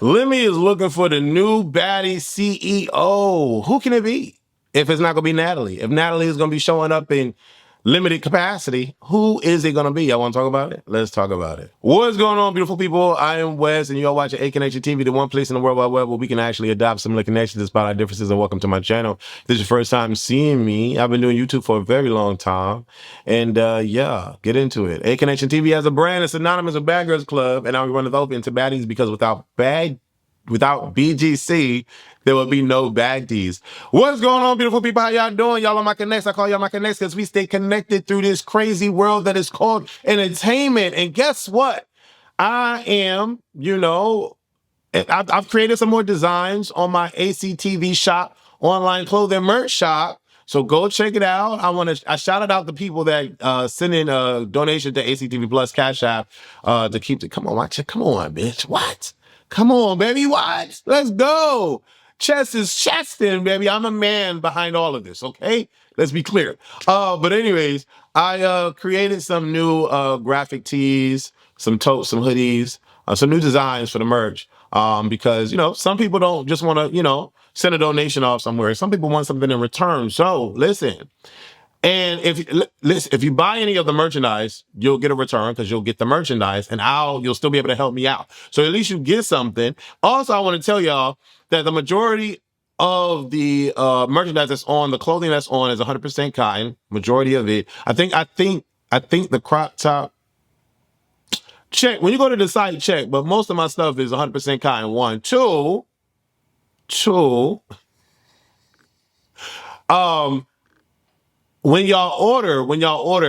Lemmy is looking for the new baddie CEO. Who can it be? If it's not going to be Natalie. If Natalie is going to be showing up in limited capacity, who is it going to be? Y'all want to talk about it? Let's talk about it. What's going on, beautiful people? I am Wes, and you're watching A Connection TV, the one place in the World Wide Web where we can actually adopt similar connections despite our differences, and welcome to my channel. If this is your first time seeing me. I've been doing YouTube for a very long time, and yeah, get into it. A Connection TV has a brand. It's synonymous with Bad Girls Club, and I'm going to develop into baddies because without BGC, there will be no baddies. What's going on, beautiful people? How y'all doing? Y'all on my connects. I call y'all my connects because we stay connected through this crazy world that is called entertainment. And guess what? I am, I've created some more designs on my ACTV shop, online clothing merch shop. So go check it out. I shouted out the people that send in a donation to ACTV Plus Cash App to keep the, come on, bitch. What? Come on, baby, what? Let's go. Chest is chesting, baby. I'm a man behind all of this, okay? Let's be clear. But anyways, I created some new graphic tees, some totes, some hoodies, some new designs for the merch. Because, some people don't just want to, send a donation off somewhere. Some people want something in return. So listen. And if you buy any of the merchandise, you'll get a return because you'll get the merchandise, and you'll still be able to help me out. So at least you get something. Also, I want to tell y'all that the majority of the merchandise that's on, the clothing that's on, is 100% cotton. Majority of it. I think the crop top. Check when you go to the site. Check, but most of my stuff is 100% cotton. One, two. When y'all order,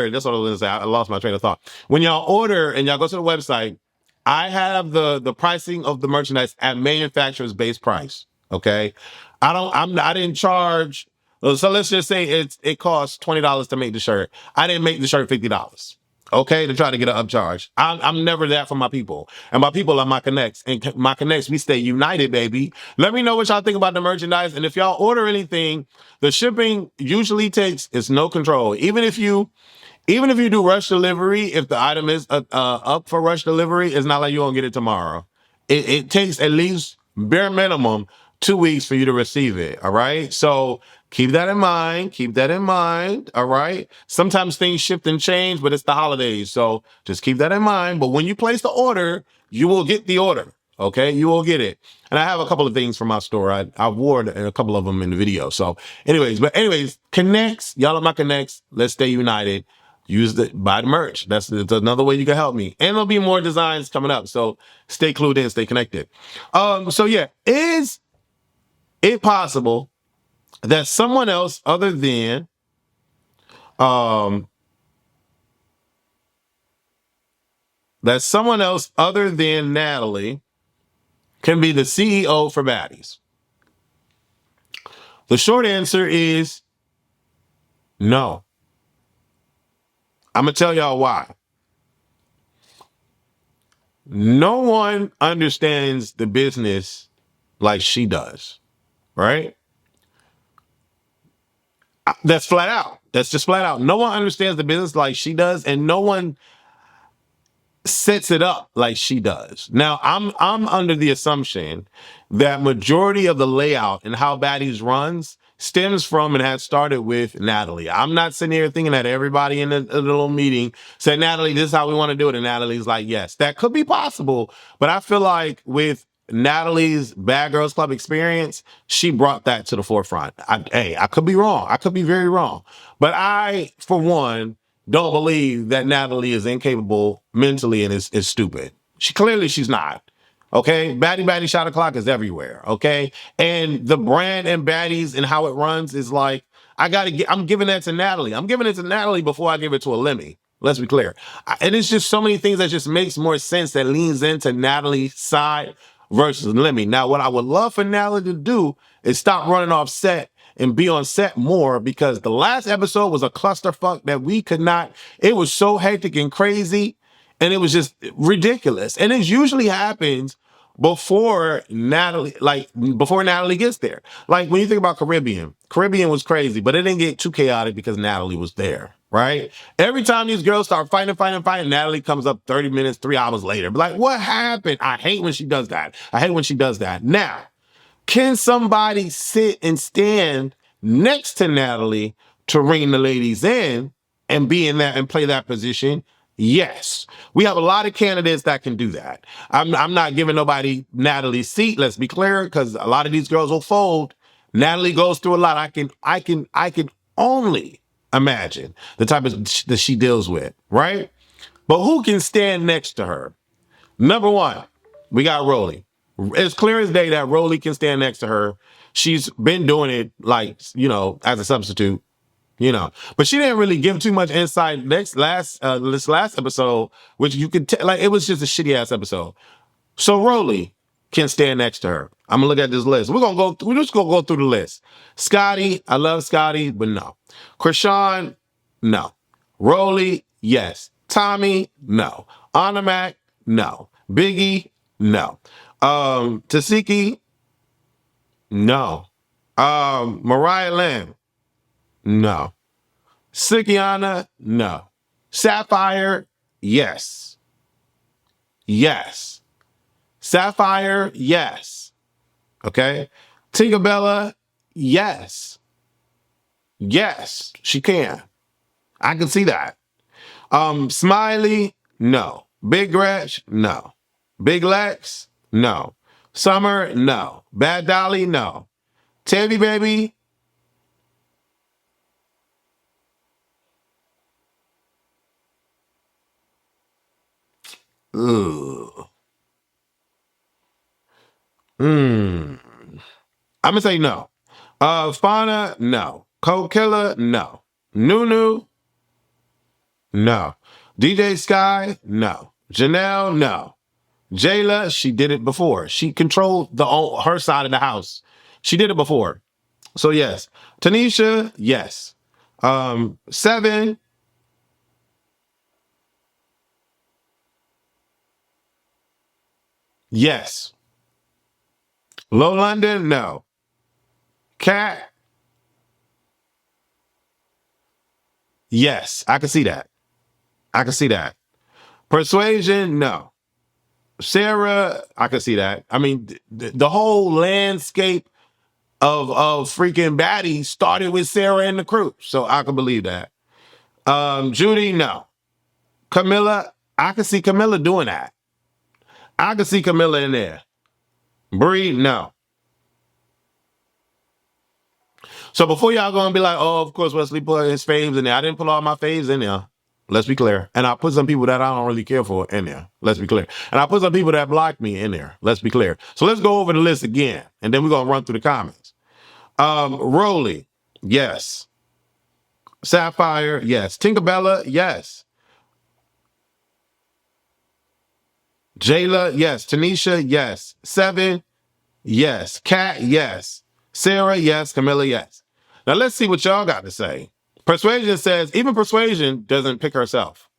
that's what I was gonna say. I lost my train of thought. When y'all order and y'all go to the website, I have the pricing of the merchandise at manufacturer's base price. Okay, I didn't charge. So let's just say it costs $20 to make the shirt. I didn't make the shirt $50. Okay, to try to get an upcharge. I'm never that for my people. And my people are my connects. And my connects, we stay united, baby. Let me know what y'all think about the merchandise. And if y'all order anything, the shipping usually it's no control. Even if you do rush delivery, if the item is up for rush delivery, it's not like you're gonna get it tomorrow. It takes at least bare minimum 2 weeks for you to receive it. All right. So keep that in mind. Keep that in mind. All right. Sometimes things shift and change, but it's the holidays. So just keep that in mind. But when you place the order, you will get the order. Okay. You will get it. And I have a couple of things from my store. I wore a couple of them in the video. So anyways, connects. Y'all are my connects. Let's stay united. Buy the merch. That's another way you can help me. And there'll be more designs coming up. So stay clued in, stay connected. So yeah, is it possible that someone else other than Natalie can be the CEO for Baddies? The short answer is no. I'm gonna tell y'all why. No one understands the business like she does, right? That's flat out. That's just flat out. No one understands the business like she does, and no one sets it up like she does. Now, I'm under the assumption that majority of the layout and how Baddies runs stems from and has started with Natalie. I'm not sitting here thinking that everybody in the little meeting said, Natalie, this is how we want to do it. And Natalie's like, yes, that could be possible. But I feel like with Natalie's Bad Girls Club experience, she brought that to the forefront. I could be wrong. I could be very wrong. But I, for one, don't believe that Natalie is incapable mentally and is stupid. She's not. Okay, Baddie Shot O'Clock is everywhere. Okay, and the brand and Baddies and how it runs is like I'm giving that to Natalie. I'm giving it to Natalie before I give it to a Lemmy. Let's be clear. And it's just so many things that just makes more sense that leans into Natalie's side versus Lemmy. Now, what I would love for Natalie to do is stop running off set and be on set more, because the last episode was a clusterfuck that we could not. It was so hectic and crazy, and it was just ridiculous. And it usually happens before Natalie gets there. Like when you think about Caribbean was crazy, but it didn't get too chaotic because Natalie was there. right? Every time these girls start fighting, Natalie comes up 30 minutes, 3 hours later. Be like, what happened? I hate when she does that. Now, can somebody sit and stand next to Natalie to ring the ladies in and be in that and play that position? Yes. We have a lot of candidates that can do that. I'm not giving nobody Natalie's seat, let's be clear, because a lot of these girls will fold. Natalie goes through a lot. I can only imagine the type of that she deals with, right? But who can stand next to her? Number one, we got Rollie. It's clear as day that Rollie can stand next to her. She's been doing it as a substitute, but she didn't really give too much insight this last episode, which you could tell, it was just a shitty ass episode. So Rollie can stand next to her. I'm gonna look at this list. We're just gonna go through the list. Scotty, I love Scotty, but no. Chrisean, no. Rollie, yes. Tommie, no. Ahnamac, no. Biggie, no. Tesehki, no. Mariahlynn, no. Sukihana, no. Sapphire, yes. Yes. Sapphire, yes. Okay. Tinkabella, yes. Yes, she can. I can see that. Smiley, no. Big Gretch, no. Biglex, no. Summer, no. Bad Dolly, no. Tavi baby, ugh. I'm gonna say no. Fauna, no. Koldkilla, no. Nunu, no. djsky, no. Janelle, no. Jayla, she did it before. She controlled her side of the house. She did it before. So yes. Tanisha, yes. 7, yes. Low London, no. Cat, yes. I can see that. Persuasion, no. Sarah, I can see that. I mean, the whole landscape of freaking Baddies started with Sarah and the crew, so I can believe that. Judy, no. Camilla, I can see Camilla doing that. I can see Camilla in there. Bree, no. So before y'all go and be like, oh, of course Wesley put his faves in there. I didn't put all my faves in there. Let's be clear. And I put some people that I don't really care for in there. Let's be clear. And I put some people that blocked me in there. Let's be clear. So let's go over the list again. And then we're going to run through the comments. Rollie, yes. Sapphire, yes. Tinkabella, yes. Jayla, yes. Tanisha, yes. 7, yes. Kat, yes. Sarah, yes. Camilla, yes. Now let's see what y'all got to say. Persuasion says, even Persuasion doesn't pick herself.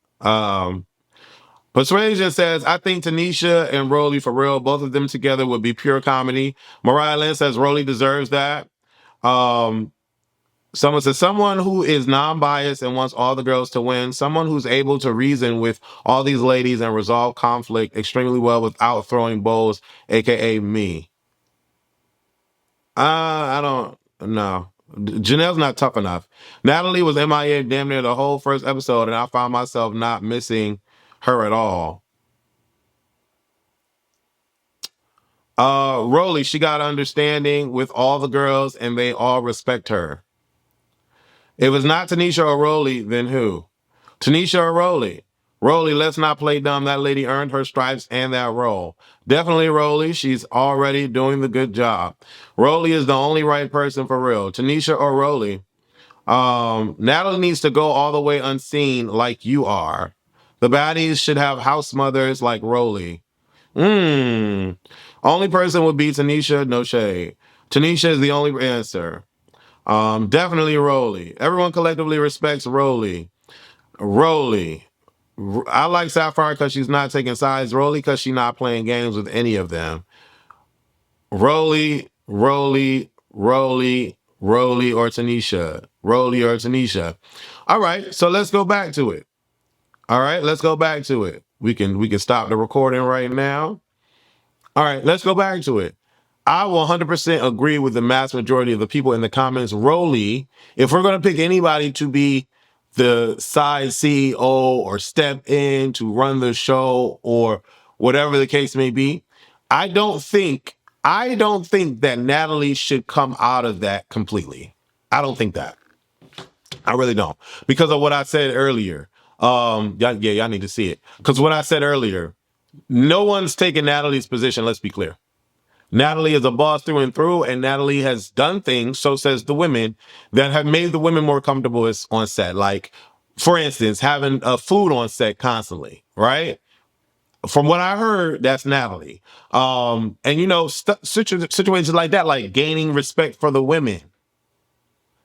Persuasion says, I think Tanisha and Rollie, for real, both of them together would be pure comedy. Mariahlynn says Rollie deserves that. Someone says, someone who is non-biased and wants all the girls to win. Someone who's able to reason with all these ladies and resolve conflict extremely well without throwing bowls, aka me. I don't know. Janelle's not tough enough. Natalie was MIA damn near the whole first episode, and I found myself not missing her at all. Rollie, she got understanding with all the girls, and they all respect her. If it's not Tanisha or Rollie, then who? Tanisha or Rollie? Rollie, let's not play dumb. That lady earned her stripes and that role. Definitely Rollie. She's already doing the good job. Rollie is the only right person for real. Tanisha or Rollie? Natalie needs to go all the way unseen like you are. The baddies should have house mothers like Rollie. Only person would be Tanisha, no shade. Tanisha is the only answer. Definitely Rollie. Everyone collectively respects Rollie. Rollie. I like Sapphire because she's not taking sides. Rollie because she's not playing games with any of them. Rollie, or Tanisha. Rollie or Tanisha. All right, so let's go back to it. All right, let's go back to it. We can stop the recording right now. All right, let's go back to it. I will 100% agree with the mass majority of the people in the comments. Rollie, if we're going to pick anybody to be the side CEO or step in to run the show or whatever the case may be, I don't think that Natalie should come out of that completely. I don't think that. I really don't, because of what I said earlier. Y'all need to see it. Because what I said earlier, no one's taking Natalie's position. Let's be clear. Natalie is a boss through and through, and Natalie has done things, so says the women, that have made the women more comfortable on set. Like, for instance, having food on set constantly, right? From what I heard, that's Natalie. And you know, situations like that, like gaining respect for the women.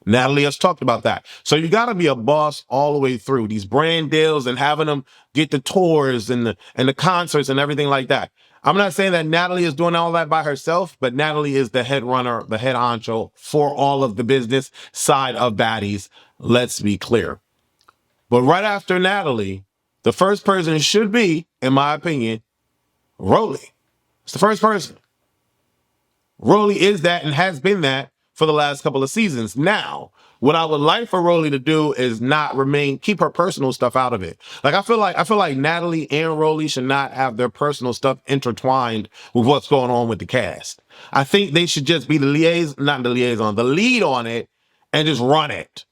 Natalie has talked about that. So you got to be a boss all the way through these brand deals and having them get the tours and the concerts and everything like that. I'm not saying that Natalie is doing all that by herself, but Natalie is the head runner, the head honcho for all of the business side of Baddies. Let's be clear. But right after Natalie, the first person should be, in my opinion, Rollie. It's the first person. Rollie is that and has been that for the last couple of seasons. Now, what I would like for Rollie to do is keep her personal stuff out of it. Like, I feel like Natalie and Rollie should not have their personal stuff intertwined with what's going on with the cast. I think they should just be the lead on it and just run it.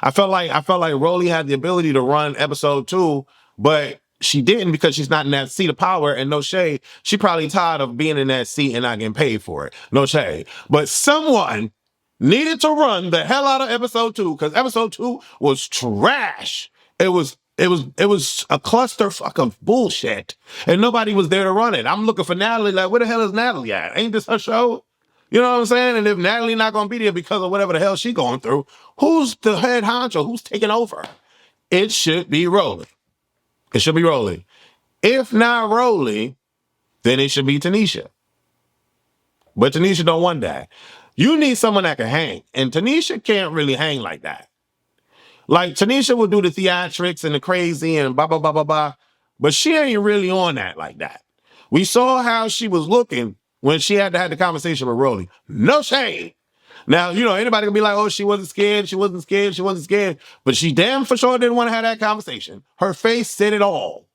I felt like Rollie had the ability to run episode 2, but she didn't, because she's not in that seat of power, and no shade. She probably tired of being in that seat and not getting paid for it. No shade. But someone needed to run the hell out of episode 2, because episode 2 was trash. It was a clusterfuck of bullshit, and nobody was there to run it. I'm looking for Natalie. Like, where the hell is Natalie at? Ain't this her show? You know what I'm saying? And if Natalie not gonna be there because of whatever the hell she going through, who's the head honcho? Who's taking over? It should be Rollie. It should be Rollie. If not Rollie, then it should be Tanisha. But Tanisha don't want that. You need someone that can hang. And Tanisha can't really hang like that. Like, Tanisha will do the theatrics and the crazy and blah, blah, blah, blah, blah. But she ain't really on that like that. We saw how she was looking when she had to have the conversation with Rollie. No shade. Now, you know, anybody can be like, oh, she wasn't scared. She wasn't scared. She wasn't scared. But she damn for sure didn't want to have that conversation. Her face said it all.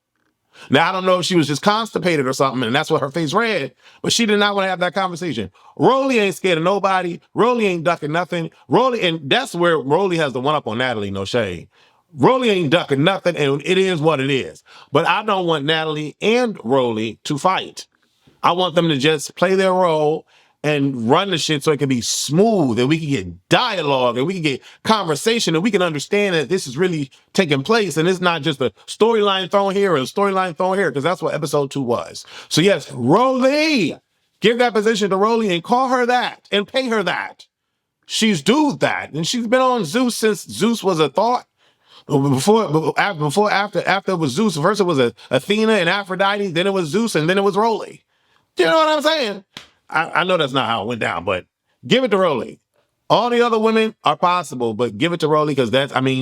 Now, I don't know if she was just constipated or something, and that's what her face read, but she did not want to have that conversation. Rollie ain't scared of nobody. Rollie ain't ducking nothing. Rollie, and that's where Rollie has the one up on Natalie, no shade. Rollie ain't ducking nothing, and it is what it is. But I don't want Natalie and Rollie to fight. I want them to just play their role and run the shit so it can be smooth, and we can get dialogue, and we can get conversation, and we can understand that this is really taking place, and it's not just a storyline thrown here or a storyline thrown here, because that's what episode 2 was. So yes, Rollie, give that position to Rollie and call her that and pay her that. She's due that, and she's been on Zeus since Zeus was a thought. After it was Zeus, first it was Athena and Aphrodite, then it was Zeus, and then it was Rollie. You know what I'm saying? I know that's not how it went down, but give it to Rollie. All the other women are possible, but give it to Rollie, because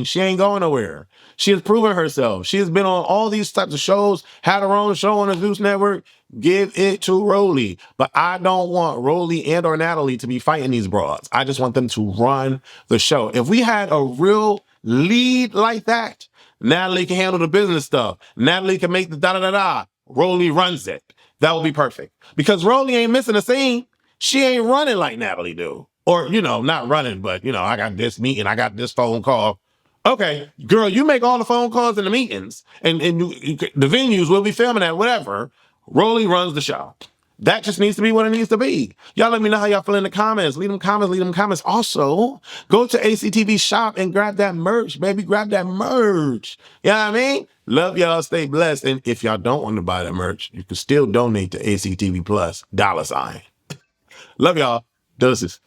she ain't going nowhere. She has proven herself. She has been on all these types of shows, had her own show on the Zeus Network. Give it to Rollie. But I don't want Rollie and or Natalie to be fighting these broads. I just want them to run the show. If we had a real lead like that, Natalie can handle the business stuff. Natalie can make the da-da-da-da. Rollie runs it. That would be perfect. Because Rollie ain't missing a scene. She ain't running like Natalie do. Or, not running, but, I got this meeting, I got this phone call. Okay, girl, you make all the phone calls and the meetings, and the venues will be filming at, whatever. Rollie runs the show. That just needs to be what it needs to be. Y'all let me know how y'all feel in the comments. Leave them comments. Also, go to ACTV shop and grab that merch, baby. Grab that merch. You know what I mean? Love y'all. Stay blessed. And if y'all don't want to buy that merch, you can still donate to ACTV Plus, $. Love y'all. Deuces.